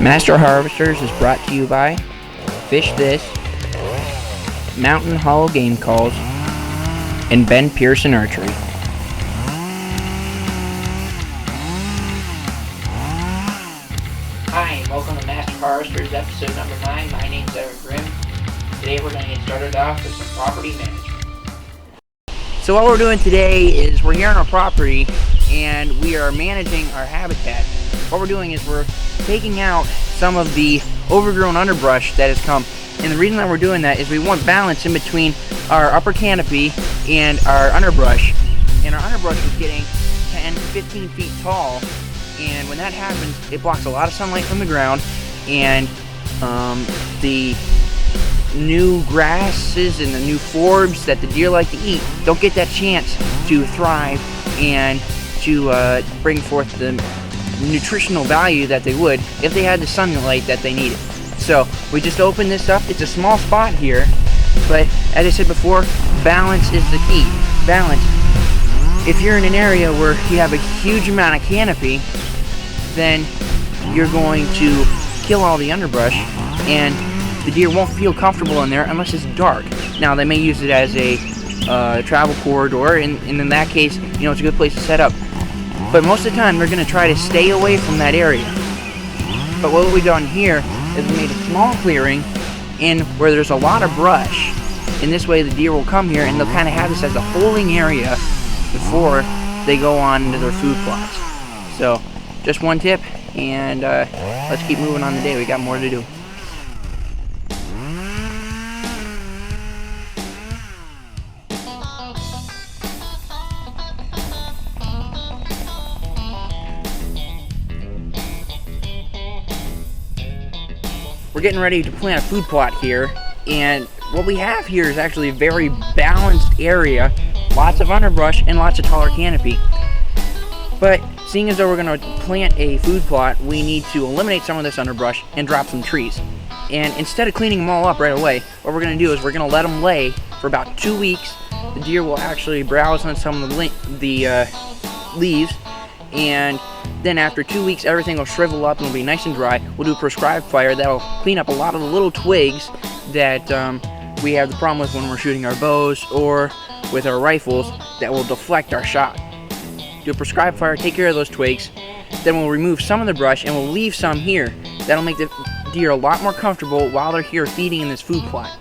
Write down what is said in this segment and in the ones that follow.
Master Harvesters is brought to you by Fish This, Mountain Hollow Game Calls, and Ben Pearson Archery. Hi, and welcome to Master Harvesters episode number 9. My name's Eric Grimm. Today we're going to get started off with some property management. So what we're doing today is we're here on our property and we are managing our habitat. What we're doing is we're taking out some of the overgrown underbrush that has come. And the reason that we're doing that is we want balance in between our upper canopy and our underbrush. And our underbrush is getting 10 to 15 feet tall. And when that happens, it blocks a lot of sunlight from the ground. And the new grasses and the new forbs that the deer like to eat don't get that chance to thrive and to bring forth the nutritional value that they would if they had the sunlight that they needed. So we just opened this up. It's a small spot here, but as I said before, balance is the key. Balance. If you're in an area where you have a huge amount of canopy, then you're going to kill all the underbrush and the deer won't feel comfortable in there unless it's dark. Now they may use it as a travel corridor, and in that case, you know, it's a good place to set up. But most of the time, they're going to try to stay away from that area. But what we've done here is we made a small clearing in where there's a lot of brush. In this way, the deer will come here and they'll kind of have this as a holding area before they go on to their food plots. So, just one tip, and let's keep moving on the day. We got more to do. We're getting ready to plant a food plot here, and what we have here is actually a very balanced area, lots of underbrush and lots of taller canopy. But seeing as though we're going to plant a food plot, we need to eliminate some of this underbrush and drop some trees. And instead of cleaning them all up right away, what we're going to do is we're going to let them lay for about 2 weeks. The deer will actually browse on some of the leaves, and then after 2 weeks, everything will shrivel up and will be nice and dry. We'll do a prescribed fire that'll clean up a lot of the little twigs that we have the problem with when we're shooting our bows or with our rifles that will deflect our shot. Do a prescribed fire, take care of those twigs, then we'll remove some of the brush and we'll leave some here. That'll make the deer a lot more comfortable while they're here feeding in this food plot.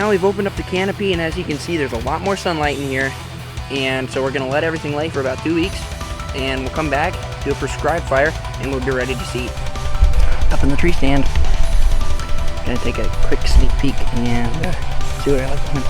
now we've opened up the canopy, and as you can see, there's a lot more sunlight in here. And so we're gonna let everything lay for about 2 weeks, and we'll come back, do a prescribed fire, and we'll be ready to see up in the tree stand. Gonna take a quick sneak peek and see what I like behind.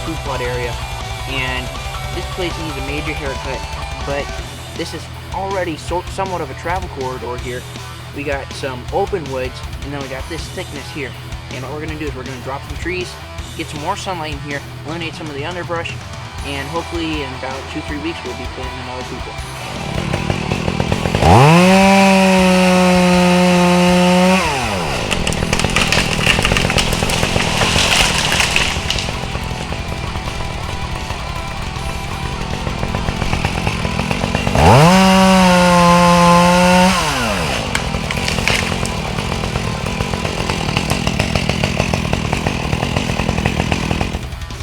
Food plot area, and this place needs a major haircut, but this is already somewhat of a travel corridor here. We got some open woods, and then we got this thickness here, and what we're going to do is we're going to drop some trees, get some more sunlight in here, eliminate some of the underbrush, and hopefully in about 2-3 weeks we'll be planting another food plot.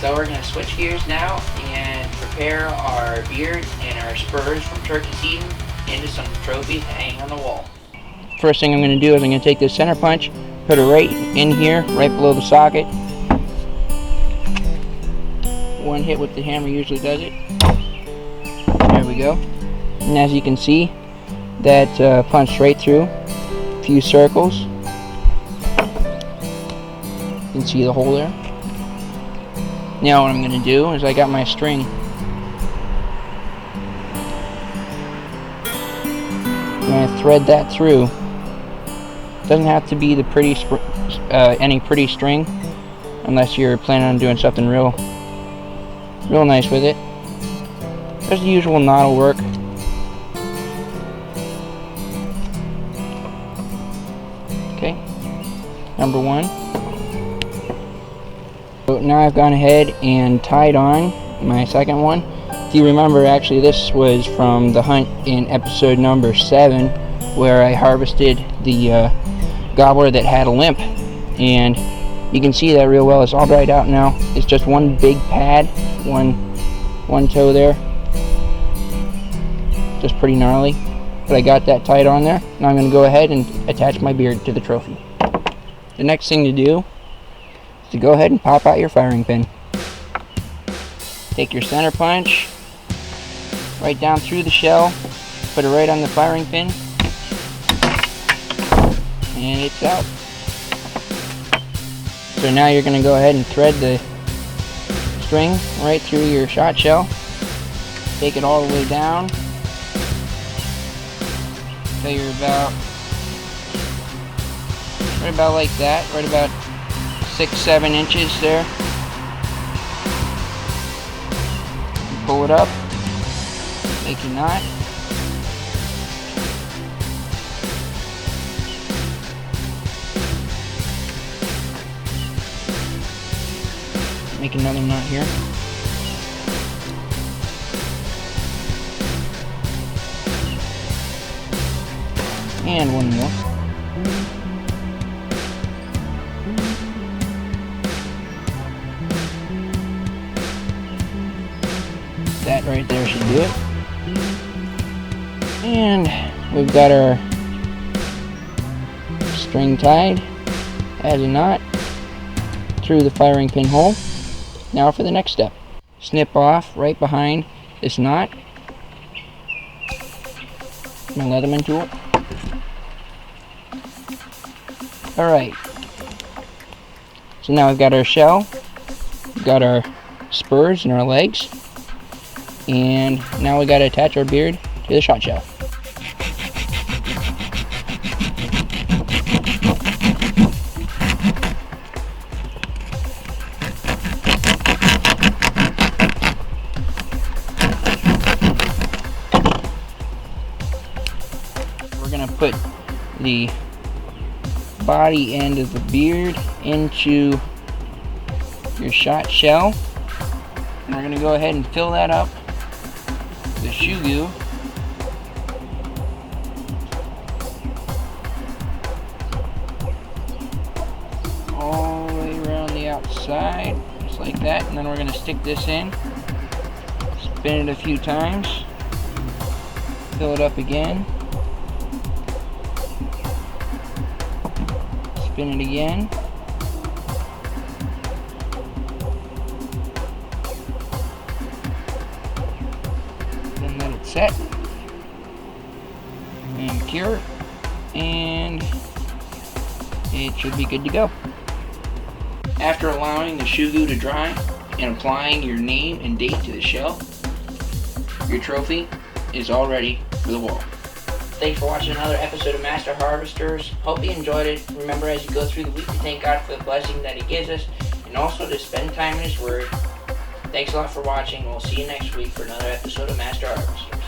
So we're going to switch gears now and prepare our beard and our spurs from turkey season into some trophies hanging on the wall. First thing I'm going to do is I'm going to take this center punch, put it right in here, right below the socket. One hit with the hammer usually does it. There we go. And as you can see, that punched right through a few circles. You can see the hole there. Now what I'm going to do is I got my string. I'm going to thread that through. Doesn't have to be the pretty any pretty string, unless you're planning on doing something real nice with it. There's the usual knot will work. Okay, number one. So now I've gone ahead and tied on my second one. If you remember, actually this was from the hunt in episode number 7, where I harvested the gobbler that had a limp, and you can see that real well. It's all dried out now. It's just one big pad, one toe there. Just pretty gnarly, but I got that tied on there. Now I'm going to go ahead and attach my beard to the trophy. The next thing to do is to go ahead and pop out your firing pin. Take your center punch right down through the shell, put it right on the firing pin, and it's out. So now you're going to go ahead and thread the string right through your shot shell, take it all the way down till you're right about like that, right about 6-7 inches there. Pull it up, make a knot. Make another knot here. And one more. That right there should do it. And we've got our string tied as a knot through the firing pin hole. Now for the next step. Snip off right behind this knot my Leatherman tool. Alright, so now we've got our shell, we've got our spurs and our legs, and now we got to attach our beard to the shot shell. We're going to put the body end of the beard into your shot shell. And we're going to go ahead and fill that up with the shoe goo. All the way around the outside, just like that. And then we're going to stick this in. Spin it a few times. Fill it up again. Spin it again. Then let it set. And cure. And it should be good to go. After allowing the shoe goo to dry and applying your name and date to the shell, your trophy is all ready for the wall. Thanks for watching another episode of Master Harvesters. Hope you enjoyed it. Remember, as you go through the week, to thank God for the blessing that He gives us, and also to spend time in His Word. Thanks a lot for watching. We'll see you next week for another episode of Master Harvesters.